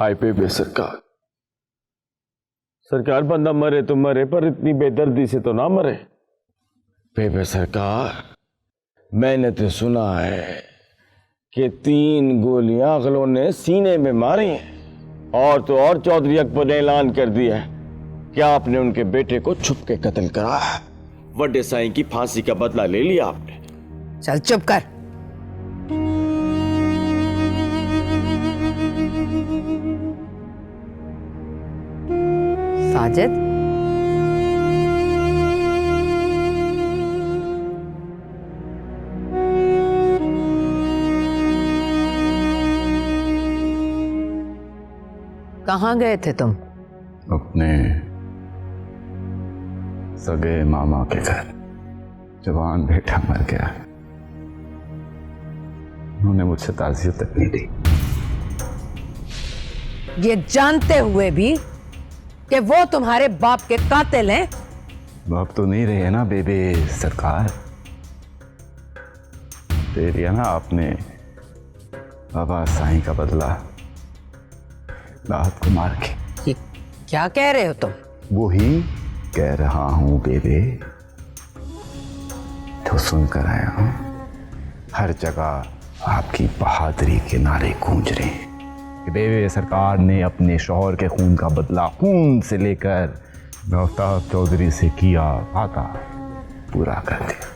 हाय बेबे सरकार, सरकार बंदा मरे तो मरे पर इतनी बेदर्दी से तो ना मरे। बेबे सरकार, मैंने तो सुना है कि 3 गोलियां अगलों ने सीने में मारी हैं और तो और चौधरी अकबर ने ऐलान कर दिया है कि आपने उनके बेटे को छुप के कत्ल करा है। वड्डे साईं की फांसी का बदला ले लिया आपने। चल चुप कर। साजिद, कहाँ गए थे तुम? अपने सगे मामा के घर। जवान बेटा मर गया, उन्होंने मुझसे ताज़ियत तक नहीं दी। ये जानते हुए भी कि वो तुम्हारे बाप के कातिल हैं। बाप तो नहीं रहे ना बेबे सरकार, दे दिया ना आपने बाबा साईं का बदला राहत को मार के। ये क्या कह रहे हो तुम? वो ही कह रहा हूं बेबे, तो सुनकर आया हूं। हर जगह आपकी बहादुरी के नारे गूंज रहे हैं कि बेबे सरकार ने अपने शौहर के खून का बदला खून से लेकर आफ्ताब चौधरी से किया वादा पूरा कर दिया।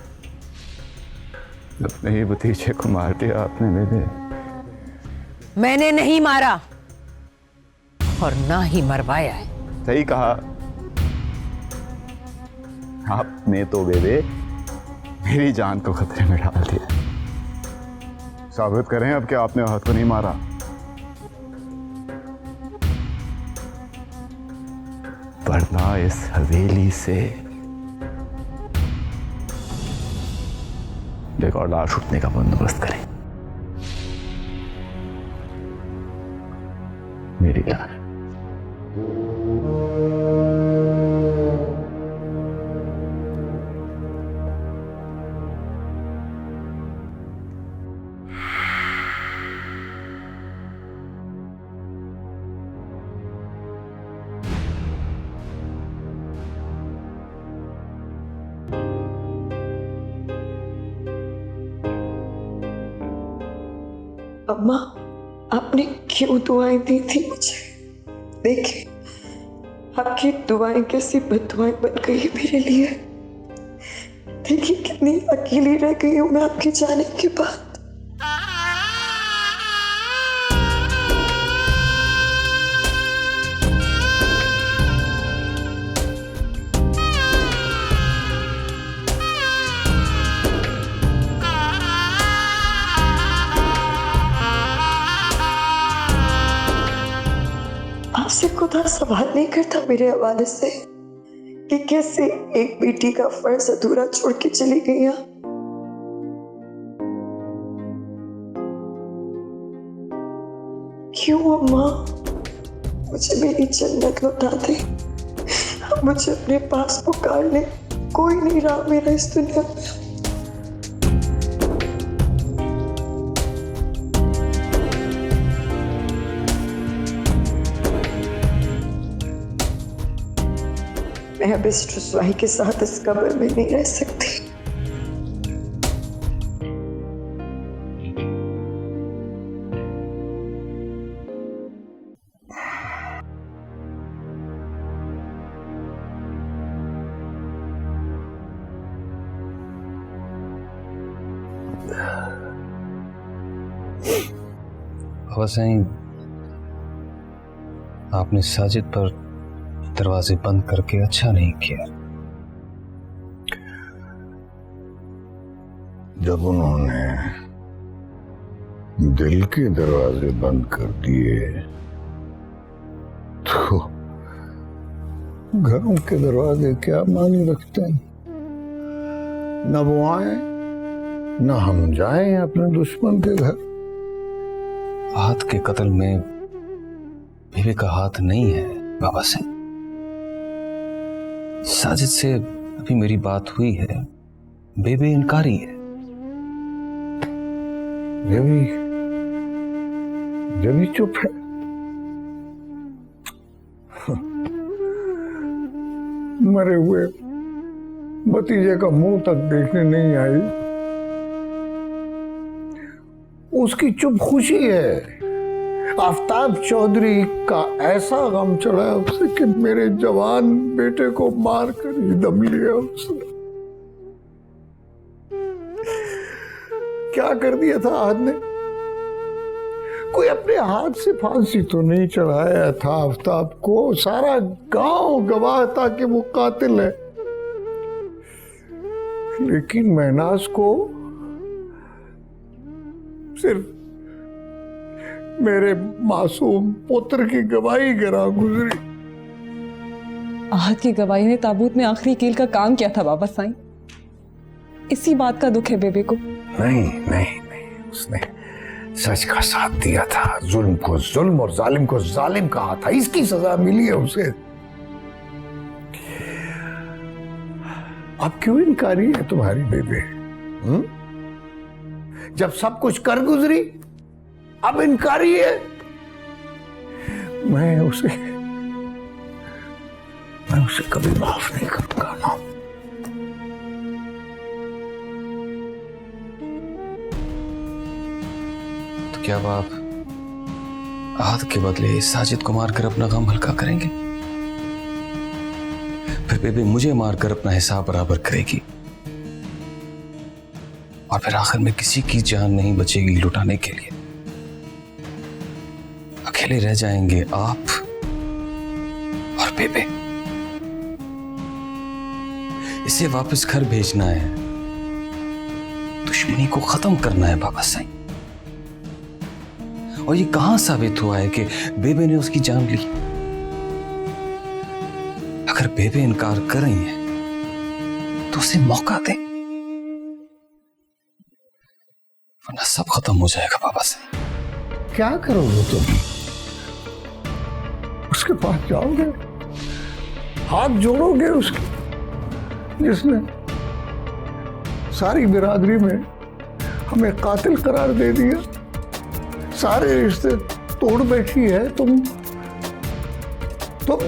अपने ही भतीजे को मार दिया आपने बेबे। मैंने नहीं मारा और ना ही मरवाया है। सही कहा आपने तो बेबे, मेरी जान को खतरे में डाल दिया। साबित करें अब कि आपने हाथ को नहीं मारा। वरना इस हवेली से एक और लाश उठने का बंदोबस्त करें। मेरी लाश। अम्मा, आपने क्यों दुआएं दी थी मुझे? देखिए, आपकी दुआएं कैसी बददुआएं बन गई मेरे लिए। देखिए कितनी अकेली रह गई हूं मैं आपके जाने के बाद। आपसे खुदा सवाल नहीं करता मेरे हवाले से कि कैसे एक बेटी का फर्ज अधूरा छोड़ के चली गई आप। क्यों अम्मा? मुझे मेरी जन्नत लौटा दे, मुझे अपने पास पुकार ले। कोई नहीं रहा मेरा इस दुनिया में। मैं अब इस रुसवाई के साथ इस कब्र में नहीं रह सकती। हुसैन, आपने साजिद पर दरवाजे बंद करके अच्छा नहीं किया। जब उन्होंने दिल के दरवाजे बंद कर दिए तो घरों के दरवाजे क्या मानी रखते हैं? न वो आए न हम जाएं अपने दुश्मन के घर। हाथ के कत्ल में बीवी का हाथ नहीं है बाबा सिंह। साजिद से अभी मेरी बात हुई है, बेबी इनकारी है। रवि चुप है। मरे हुए भतीजे का मुंह तक देखने नहीं आई। उसकी चुप खुशी है। आफ्ताब चौधरी का ऐसा गम चढ़ा है उसे कि मेरे जवान बेटे को मार कर ही दम लिया उसने। क्या कर दिया था आहत ने? कोई अपने हाथ से फांसी तो नहीं चढ़ाया था आफ्ताब को। सारा गांव गवाह था कि वो कातिल है। लेकिन महनाज को सिर्फ मेरे मासूम पुत्र की गवाही गिरा गुजरी। आहत की गवाही ने ताबूत में आखिरी कील का काम किया था बाबा साईं। इसी बात का दुख है बेबे को। नहीं नहीं नहीं, उसने सच का साथ दिया था। जुल्म को जुल्म और जालिम को जालिम कहा था। इसकी सजा मिली है उसे। अब क्यों इनकारी है तुम्हारी बेबे? जब सब कुछ कर गुजरी अब इनकारी है। मैं उसे कभी माफ नहीं करूंगा ना। तो क्या आप आहत के बदले साजिद को मारकर अपना गम हल्का करेंगे? फिर बेबे मुझे मारकर अपना हिसाब बराबर करेगी और फिर आखिर में किसी की जान नहीं बचेगी लुटाने के लिए। अकेले रह जाएंगे आप और बेबे। इसे वापस घर भेजना है, दुश्मनी को खत्म करना है बाबा साईं। और ये कहां साबित हुआ है कि बेबे ने उसकी जान ली? अगर बेबे इनकार कर रही है तो उसे मौका दें, वरना सब खत्म हो जाएगा बाबा साईं। क्या करोगे तुम? उसके पास जाओगे, हाथ जोड़ोगे उसके, जिसने सारी बिरादरी में हमें कातिल करार दे दिया, सारे रिश्ते तोड़ बैठी है। तुम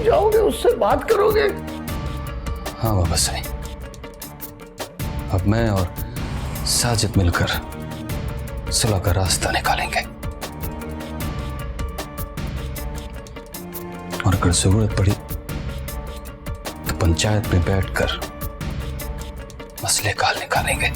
जाओगे उससे बात करोगे? हाँ बाबा साईं, अब मैं और साजिद मिलकर सुलह का रास्ता निकालेंगे और अगर जरूरत पड़ी तो पंचायत में बैठकर मसले का हल निकालेंगे।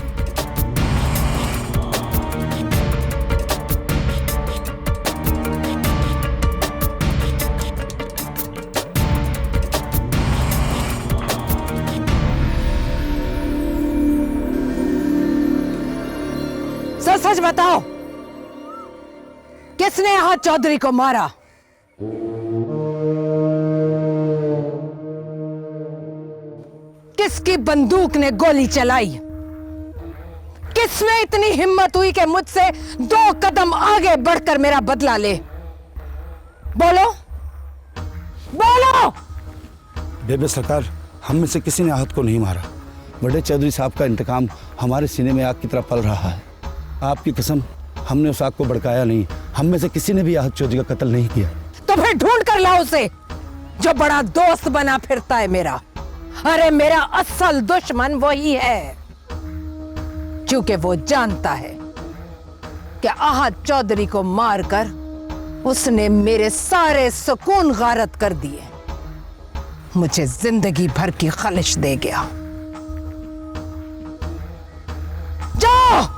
सच बताओ, किसने आहत चौधरी को मारा? किसकी बंदूक ने गोली चलाई? किसमें इतनी हिम्मत हुई कि मुझसे 2 कदम आगे बढ़कर मेरा बदला ले? बोलो बोलो। बेबे सरकार, हम में से किसी ने आहत को नहीं मारा। बड़े चौधरी साहब का इंतकाम हमारे सीने में आग की तरह पल रहा है। आपकी कसम, हमने उस आग को भड़काया नहीं। हम में से किसी ने भी आहत चौधरी का कत्ल नहीं किया। तो फिर ढूंढ कर लाओ उसे, जो बड़ा दोस्त बना फिरता है मेरा। अरे मेरा असल दुश्मन वही है, क्योंकि वो जानता है कि आहत चौधरी को मारकर उसने मेरे सारे सुकून गारत कर दिए, मुझे जिंदगी भर की खलिश दे गया। जाओ।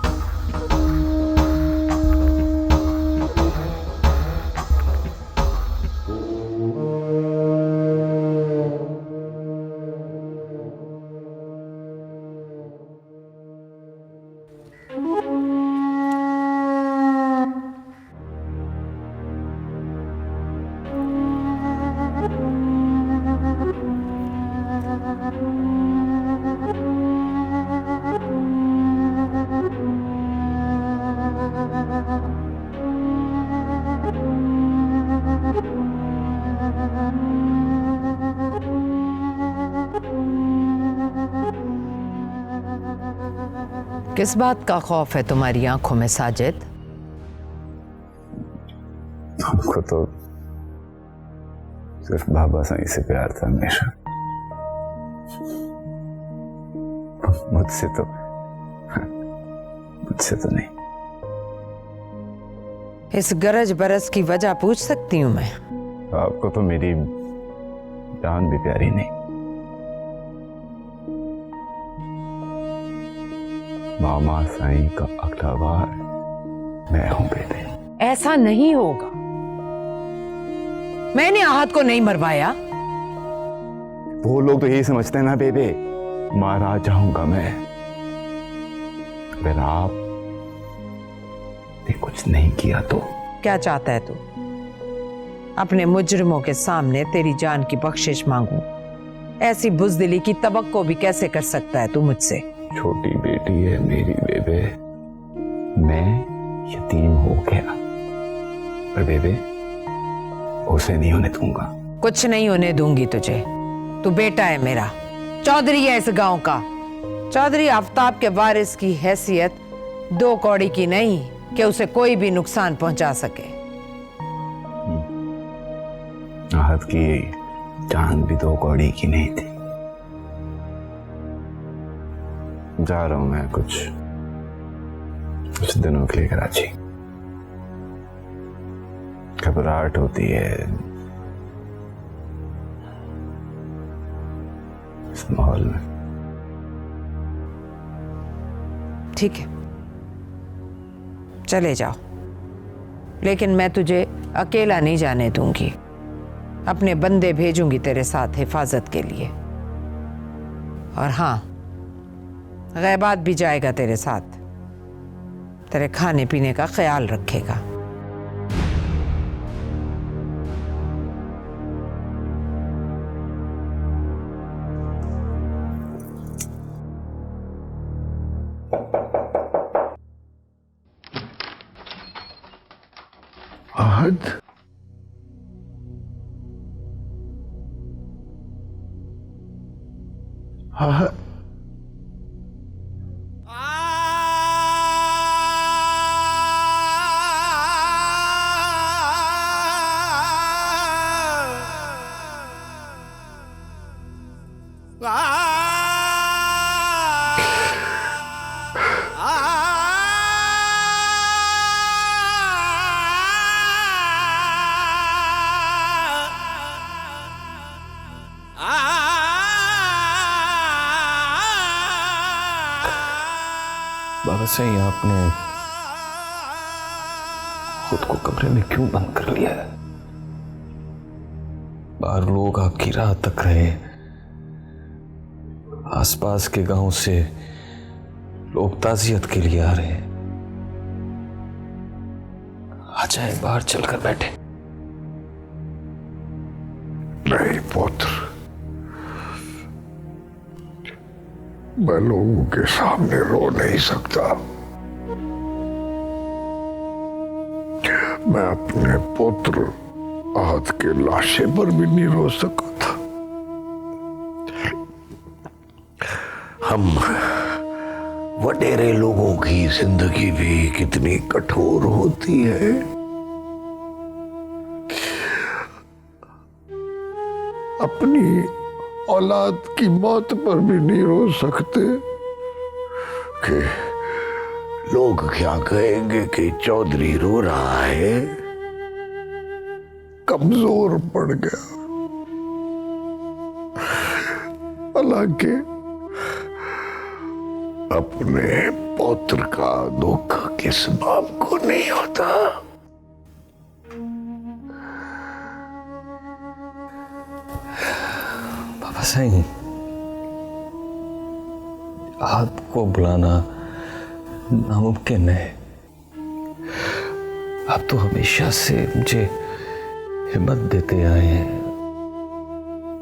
किस बात का खौफ है तुम्हारी आंखों में साजिद? हमको तो सिर्फ बाबा साईं से प्यार था हमेशा, मुझसे तो नहीं। इस गरज बरस की वजह पूछ सकती हूँ मैं? आपको तो मेरी जान भी प्यारी नहीं। मामा साईं का अगला बार मैं हूं बेटे। ऐसा नहीं होगा। मैंने आहत को नहीं मरवाया। वो लोग तो यही समझते हैं ना बेबे, मारा जाऊंगा मैं। अगर आप ने कुछ नहीं किया तो। क्या चाहता है तू? अपने मुजरिमों के सामने तेरी जान की बख्शिश मांगू? ऐसी बुज़दिली की तवक्को भी कैसे कर सकता है तू मुझसे? छोटी बेटी है मेरी बेबे, मैं यतीम हो गया, पर बेबे उसे नहीं होने दूंगा। कुछ नहीं होने दूंगी तुझे। तू बेटा है मेरा, चौधरी है इस गांव का। चौधरी आफ्ताब के वारिस की हैसियत 2 कौड़ी की नहीं कि उसे कोई भी नुकसान पहुंचा सके। आहत की जान भी 2 कौड़ी की नहीं थी। जा रहा हूं मैं कुछ दिनों के लिए कराची। घबराहट होती है इस माहौल में। ठीक है, चले जाओ, लेकिन मैं तुझे अकेला नहीं जाने दूंगी। अपने बंदे भेजूंगी तेरे साथ हिफाजत के लिए। और हाँ, गैबात भी जाएगा तेरे साथ, तेरे खाने पीने का ख्याल रखेगा। आहत, आहत, बाबा साईं, आपने खुद को कमरे में क्यों बंद कर लिया है? बाहर लोग आपकी राह तक रहे, आसपास के गांव से लोग ताजियत के लिए आ रहे हैं। आ जाए, बाहर चलकर बैठे। नहीं पुत्र, मैं लोगों के सामने रो नहीं सकता। मैं अपने पुत्र आहत के लाशे पर भी नहीं रो सका था। हम वडेरे लोगों की जिंदगी भी कितनी कठोर होती है। अपनी औलाद की मौत पर भी नहीं रो सकते कि लोग क्या कहेंगे कि चौधरी रो रहा है, कमजोर पड़ गया। हालांकि अपने पौत्र का दुख किस बाप को नहीं होता। बाबा साईं, आपको बुलाना नामुमकिन है। आप तो हमेशा से मुझे हिम्मत देते आए हैं।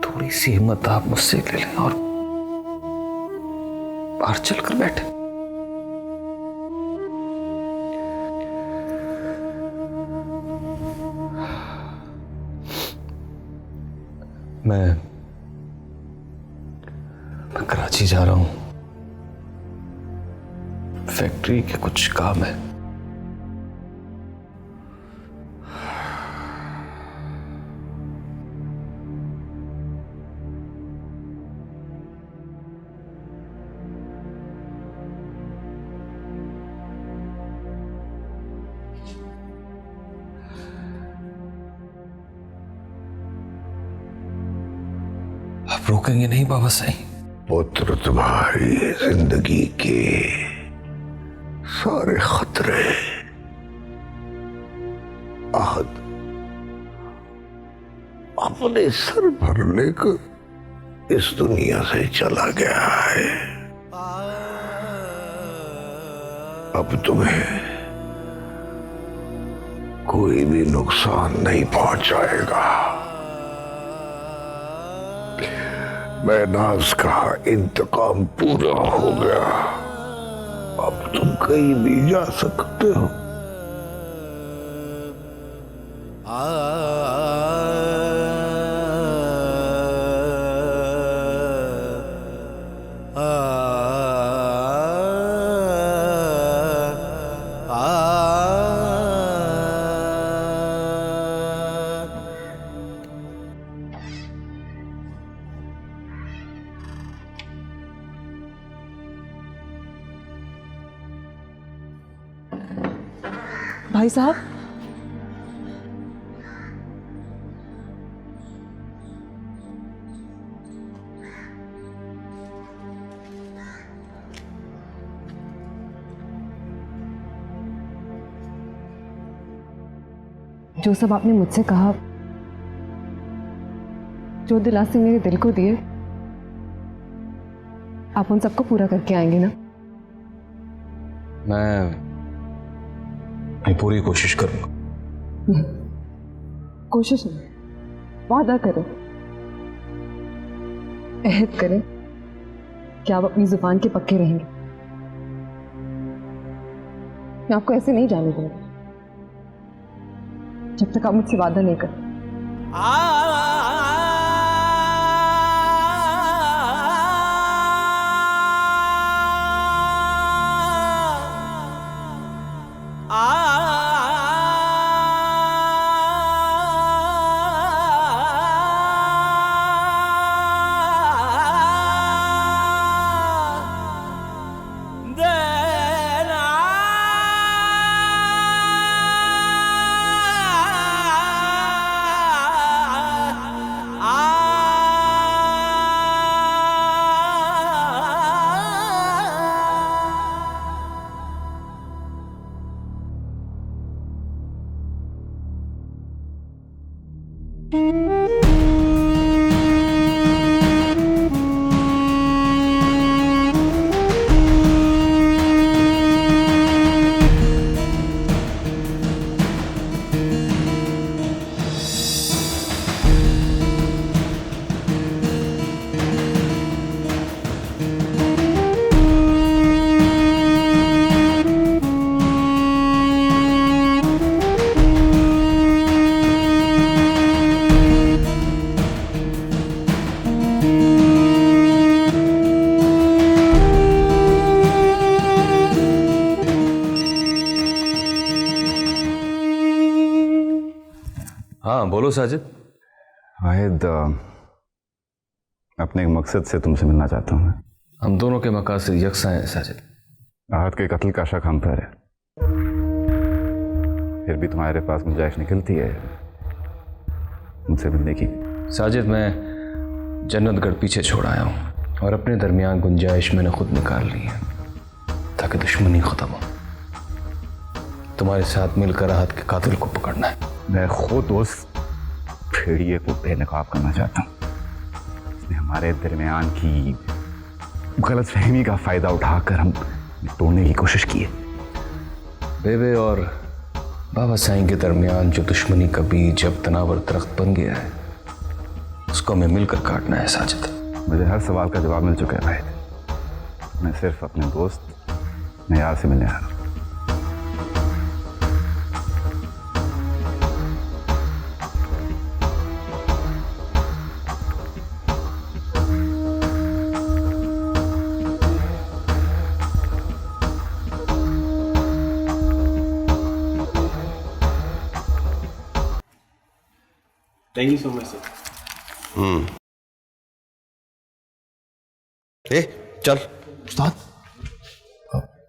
थोड़ी सी हिम्मत आप मुझसे ले लें और बाहर चलकर बैठे। मैं कराची जा रहा हूं, फैक्ट्री के कुछ काम है। आप रोकेंगे नहीं बाबा साईं? पुत्र, तुम्हारी जिंदगी के सारे खतरे आहत अपने सर पर लेकर इस दुनिया से चला गया है। अब तुम्हें कोई भी नुकसान नहीं पहुंचाएगा। महनाज का इंतकाम पूरा हो गया। अब तुम कहीं भी जा सकते हो। भाई साहब, जो सब आपने मुझसे कहा, जो दिलासे मेरे दिल को दिए, आप उन सबको पूरा करके आएंगे ना? मैं पूरी कोशिश करूंगा। कोशिश नहीं, वादा करें, अहद करें कि आप अपनी जुबान के पक्के रहेंगे। मैं आपको ऐसे नहीं जाने दूंगा जब तक आप मुझसे वादा नहीं करते। हाँ बोलो साजिद। वाहिद, अपने एक मकसद से तुमसे मिलना चाहता हूँ मैं। हम दोनों के मकासद यकसा हैं साजिद। आहत के कत्ल का शक हम पर है, फिर भी तुम्हारे पास गुंजाइश निकलती है मुझसे मिलने की। साजिद, मैं जन्नतगढ़ पीछे छोड़ आया हूँ और अपने दरमियान गुंजाइश मैंने खुद निकाल ली है ताकि दुश्मनी खत्म हो। तुम्हारे साथ मिलकर आहत के कातिल को पकड़ना है। मैं खुद उस भेड़िए को बेनकाब करना चाहता हूँ। इसने हमारे दरमियान की गलतफहमी का फायदा उठाकर हम तोड़ने की कोशिश की है। बेबे और बाबा साईं के दरमियान जो दुश्मनी का बीज अब तनावर दरख्त बन गया है, उसको हमें मिलकर काटना है साजिद। मुझे हर सवाल का जवाब मिल चुका है भाई। मैं सिर्फ अपने दोस्त नयार से मिलने आ रहा हूँ। Thank you so much sir. ए चल।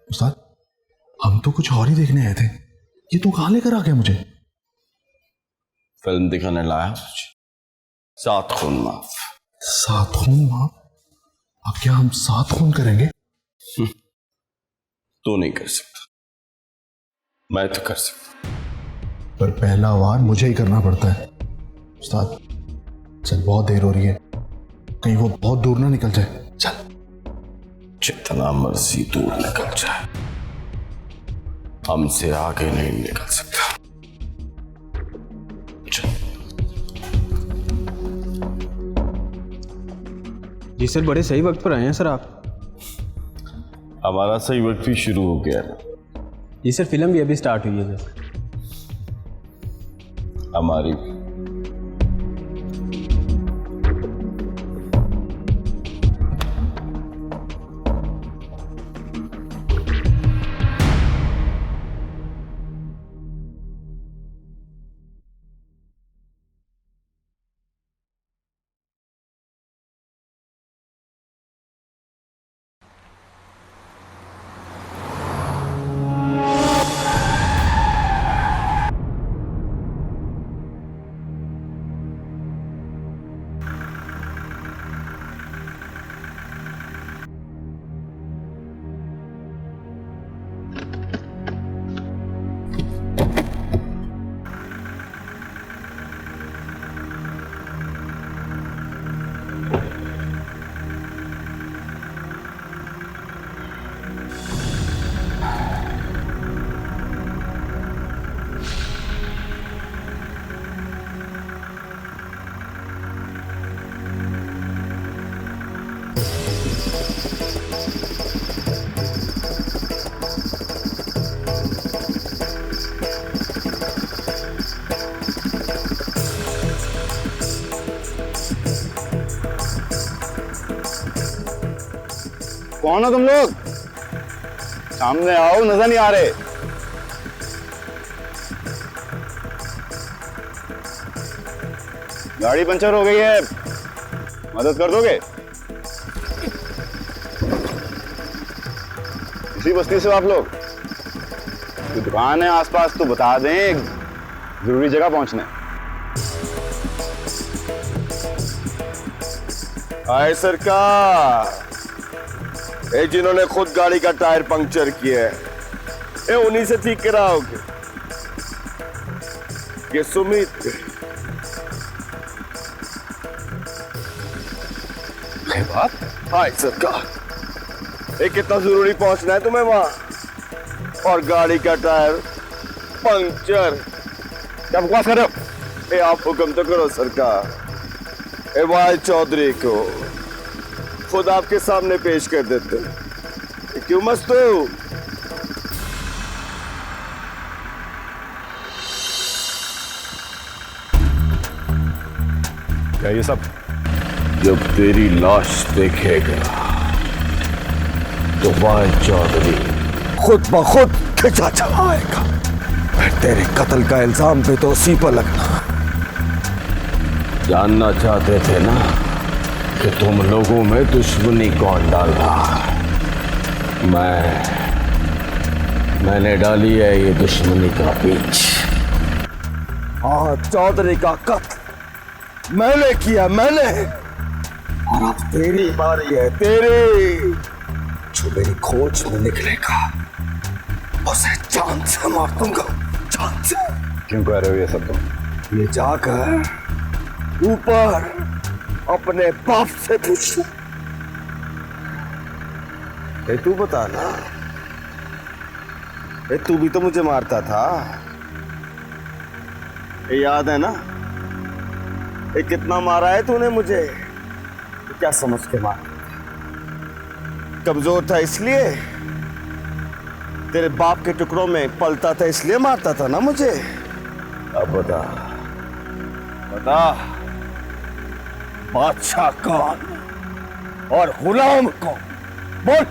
उस्ताद, हम तो कुछ और ही देखने आए थे, ये तू कहाँ लेकर आ गया मुझे? फिल्म दिखाने लाया, 7 खून माफ। सात खून मां, अब क्या हम सात खून करेंगे? तो नहीं कर सकता, मैं तो कर सकता। पर पहला वार मुझे ही करना पड़ता है। उस्ताद चल, बहुत देर हो रही है, कहीं वो बहुत दूर ना निकल जाए। चल। जितना मर्जी दूर निकल जाए, हमसे आगे नहीं निकल सकता। जी सर, बड़े सही वक्त पर आए हैं सर आप। हमारा सही वक्त भी शुरू हो गया ना। जी सर, फिल्म भी अभी स्टार्ट हुई है सर। हमारी कौन हो तुम लोग? सामने आओ, नजर नहीं आ रहे। गाड़ी पंचर हो गई है, मदद कर दोगे? इसी बस्ती से हो आप लोग? कोई दुकान है आसपास तो बता दें, जरूरी जगह पहुंचना है। आए सरकार, ये जिन्होंने खुद गाड़ी का टायर पंक्चर किया है, ये उन्हीं से ठीक कराओगे? ये सुमित बात? हाय सरकार, ये कितना जरूरी पहुंचना है तुम्हें वहां, और गाड़ी का टायर पंक्चर? क्या बकवास कर रहे हो? ये आप हुक्म तो करो सरकार। ए वाहिद चौधरी को खुद आपके सामने पेश कर देते हैं। क्यों मस्त हो? क्या ये सब? जब तेरी लाश देखेगा तो वाहिद चौधरी खुद ब खुद खिंचा चलाएगा। फिर तेरे कत्ल का इल्जाम पे तो उसी पर लगना। जानना चाहते थे ना कि तुम लोगों में दुश्मनी कौन डाल रहा है? मैंने डाली है ये दुश्मनी का बीज। हाँ, चौधरी का कत्ल मैंने किया, मैंने। और अब तेरी बारी है, तेरी। जो मेरी खोज में निकलेगा उसे जान से मार दूंगा, जान से। क्यों कह रहे हो ये सब तुम? ये जाकर ऊपर अपने बाप से पूछ। तू बता ना, तू भी तो मुझे मारता था, ये याद है ना? ये कितना मारा है तूने मुझे? क्या समझ के मार? कमजोर था इसलिए? तेरे बाप के टुकड़ों में पलता था इसलिए मारता था ना मुझे? अब बता, बता, बादशाह कौन और गुलाम कौन? बोल।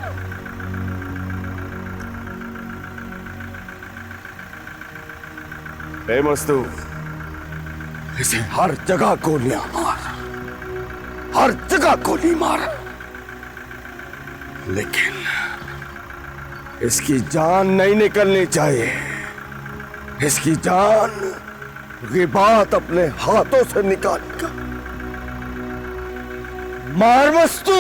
मस्तू, इसे हर जगह गोलियां मार, हर जगह गोली मार, लेकिन इसकी जान नहीं निकलनी चाहिए। इसकी जान गिबात अपने हाथों से निकालेगा। मार बस तू।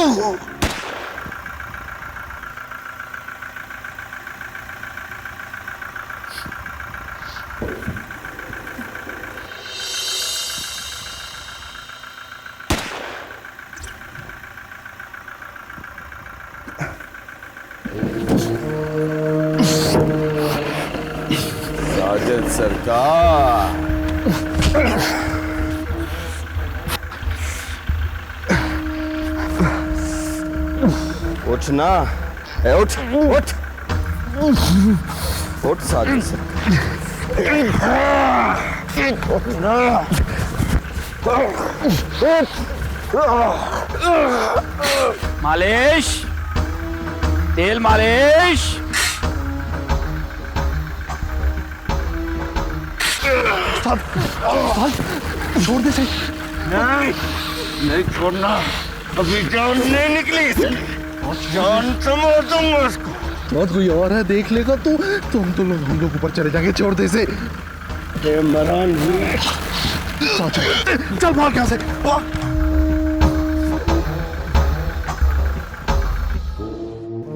साजिद सरकार, उठ ना, उठ उठ उठ साजिद सरकार, उठ ना, मालिश, तेल मालिश। छोड़ दे से। नहीं नहीं छोड़ना, अभी जान नहीं निकली, जान समझ दूंगा उसको। बहुत कोई और है, देख लेगा तो हम लोग ऊपर चले जाएंगे। छोड़ दे से। मरान चल भाग यहाँ से।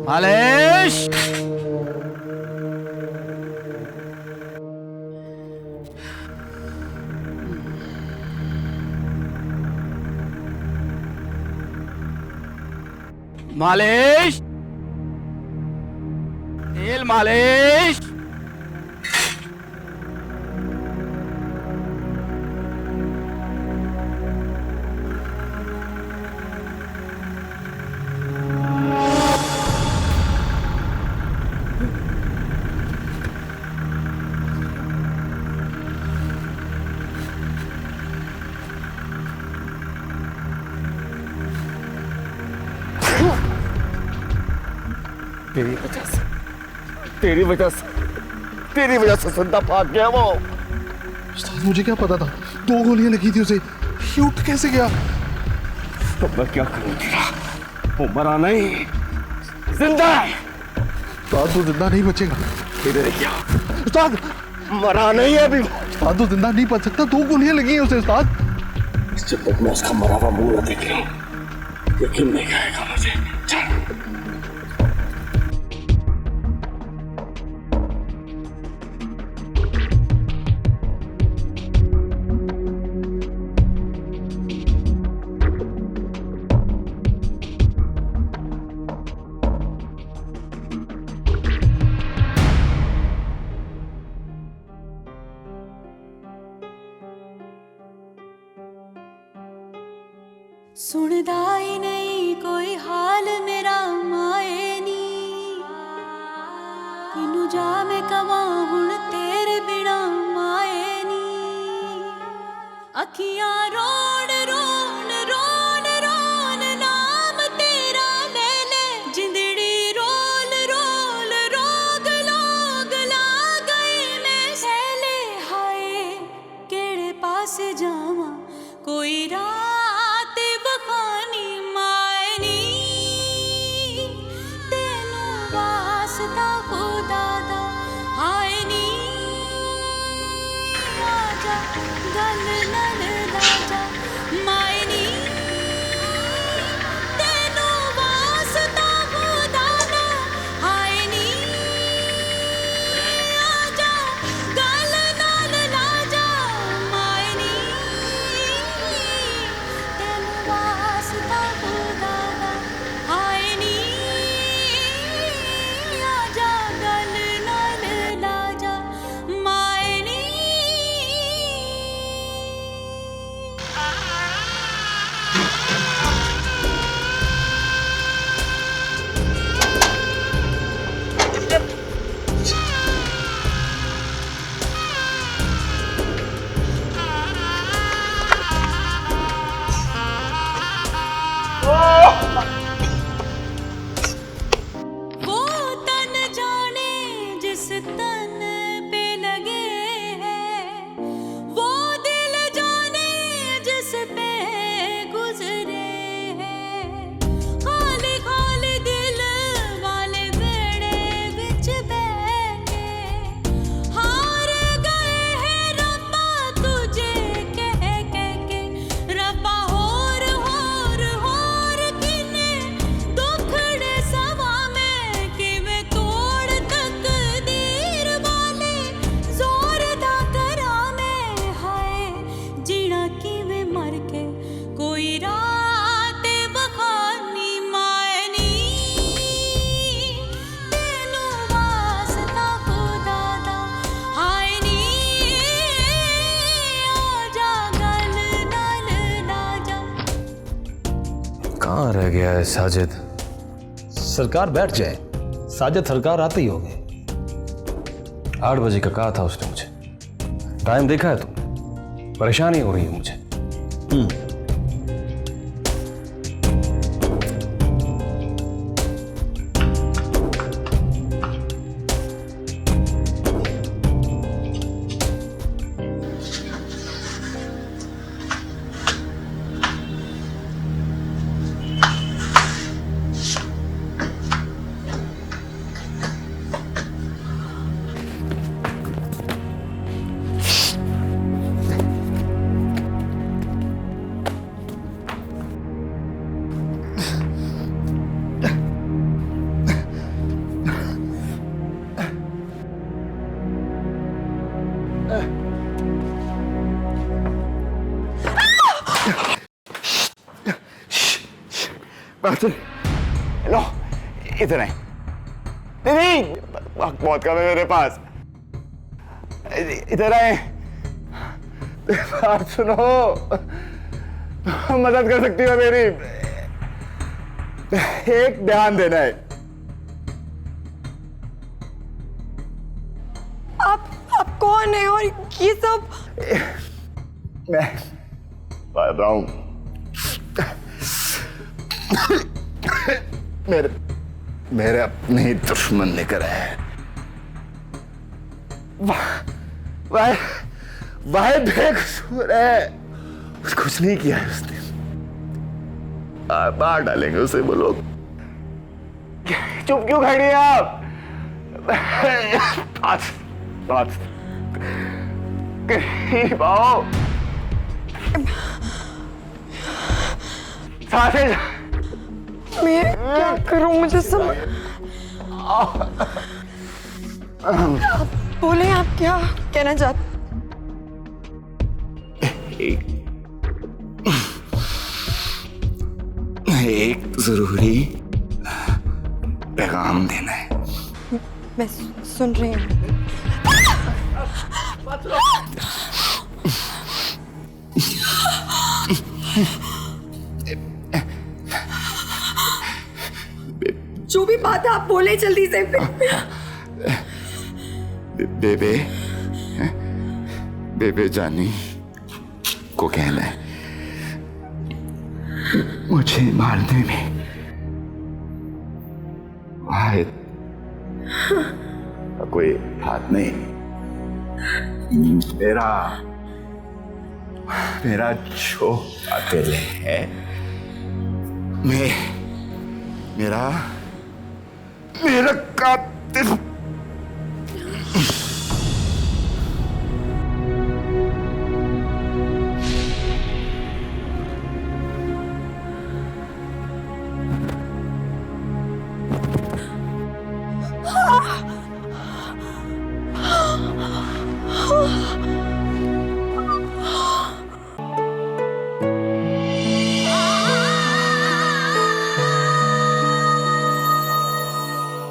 मालिश। मालिश, तेल मालिश। तेरी वजह से जिंदा भाग गया वो। उस्ताद मुझे क्या पता था, 2 गोलियां लगी थी उसे, ये उठ कैसे गया? तो मैं क्या करूं तेरा? वो मरा नहीं, जिंदा है। उस्ताद तो जिंदा नहीं बचेगा। इधर क्या? उस्ताद मरा नहीं है अभी। उस्ताद तो जिंदा नहीं बच सकता, 2 गोलियां लगी हैं उसे उस्ताद। जब तक मैं उसका मरा हुआ मुंह न देख लूं, यकीन नहीं आएगा मुझे। चल। सुनदा ही नहीं कोई हाल मेरा माए नी, किनू जा मैं कवां हुण तेरे बिना माए नी। अखियां रोन रोन रोन रोन नाम तेरा ले ले, जिंदड़ी रोल रोल रोग लोग ला गई मैं सैले। हाय केड़े पास जावां कोई रात बखानी मायनी, तेनू वास्ता खुदा दा हाय नी। आजा गल नल लाजा मायनी, तेनू वास्ता खुदा दा हाय नी। आजा गल नल लाजा मायनी, तेनू वास्ता खुदा दा हाय नी। आजा गल नल लाजा मायनी। गया है साजिद? सरकार बैठ जाए, साजिद सरकार आते ही होंगे। 8 बजे का कहा था उसने मुझे। टाइम देखा है तुमने? परेशानी हो रही है मुझे। लो इधर आए। नहीं वक्त बहुत कम है मेरे पास। इधर आए, बात सुनो, मदद कर सकती हो मेरी? एक ध्यान देना है। आप कौन है और ये सब? मैं बता रहा हूं, मेरे अपने ही दुश्मन लेकर आए। वह बेकसूर है, कुछ नहीं किया है उसने। मार डालेंगे उसे वो लोग। चुप क्यों खड़ी हैं आप? बात करीब आओ, साथे जा। मैं क्या करूं, मुझे समझ। आप बोले, आप क्या कहना चाहते? एक जरूरी पैगाम देना है। मैं सुन रही हूँ। जो भी बात है आप बोले जल्दी से। बेबे जानी को कहना है मुझे मारने में वाहिद कोई हाथ नहीं। मेरा जो कातिल है, मेरा कातिल